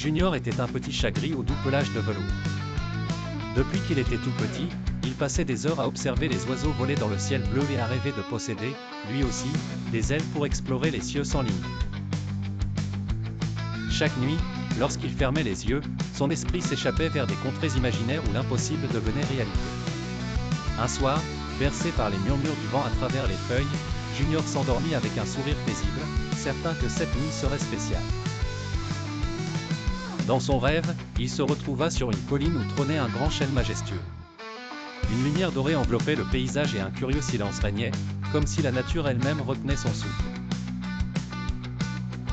Junior était un petit chat gris au doux pelage de velours. Depuis qu'il était tout petit, il passait des heures à observer les oiseaux voler dans le ciel bleu et à rêver de posséder, lui aussi, des ailes pour explorer les cieux sans limite. Chaque nuit, lorsqu'il fermait les yeux, son esprit s'échappait vers des contrées imaginaires où l'impossible devenait réalité. Un soir, bercé par les murmures du vent à travers les feuilles, Junior s'endormit avec un sourire paisible, certain que cette nuit serait spéciale. Dans son rêve, il se retrouva sur une colline où trônait un grand chêne majestueux. Une lumière dorée enveloppait le paysage et un curieux silence régnait, comme si la nature elle-même retenait son souffle.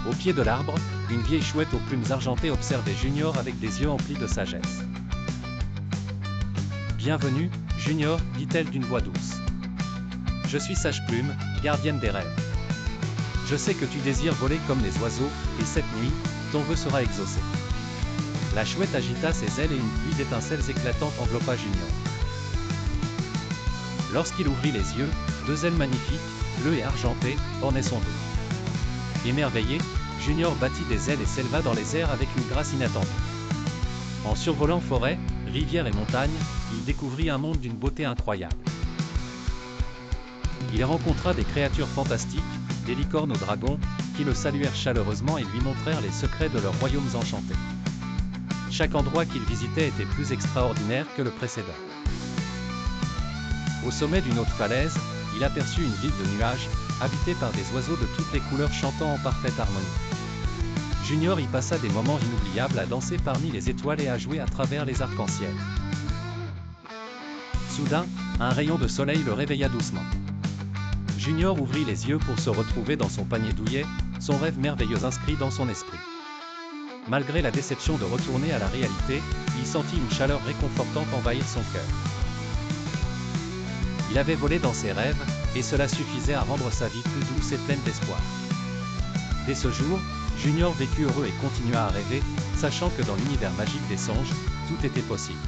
Au pied de l'arbre, une vieille chouette aux plumes argentées observait Junior avec des yeux emplis de sagesse. « Bienvenue, Junior, dit-elle d'une voix douce. Je suis Sage-Plume, gardienne des rêves. Je sais que tu désires voler comme les oiseaux, et cette nuit, ton vœu sera exaucé. » La chouette agita ses ailes et une pluie d'étincelles éclatantes enveloppa Junior. Lorsqu'il ouvrit les yeux, deux ailes magnifiques, bleues et argentées, ornaient son dos. Émerveillé, Junior battit des ailes et s'éleva dans les airs avec une grâce inattendue. En survolant forêts, rivières et montagnes, il découvrit un monde d'une beauté incroyable. Il rencontra des créatures fantastiques, des licornes aux dragons, qui le saluèrent chaleureusement et lui montrèrent les secrets de leurs royaumes enchantés. Chaque endroit qu'il visitait était plus extraordinaire que le précédent. Au sommet d'une haute falaise, il aperçut une ville de nuages, habitée par des oiseaux de toutes les couleurs chantant en parfaite harmonie. Junior y passa des moments inoubliables à danser parmi les étoiles et à jouer à travers les arcs-en-ciel. Soudain, un rayon de soleil le réveilla doucement. Junior ouvrit les yeux pour se retrouver dans son panier douillet, son rêve merveilleux inscrit dans son esprit. Malgré la déception de retourner à la réalité, il sentit une chaleur réconfortante envahir son cœur. Il avait volé dans ses rêves, et cela suffisait à rendre sa vie plus douce et pleine d'espoir. Dès ce jour, Junior vécut heureux et continua à rêver, sachant que dans l'univers magique des songes, tout était possible.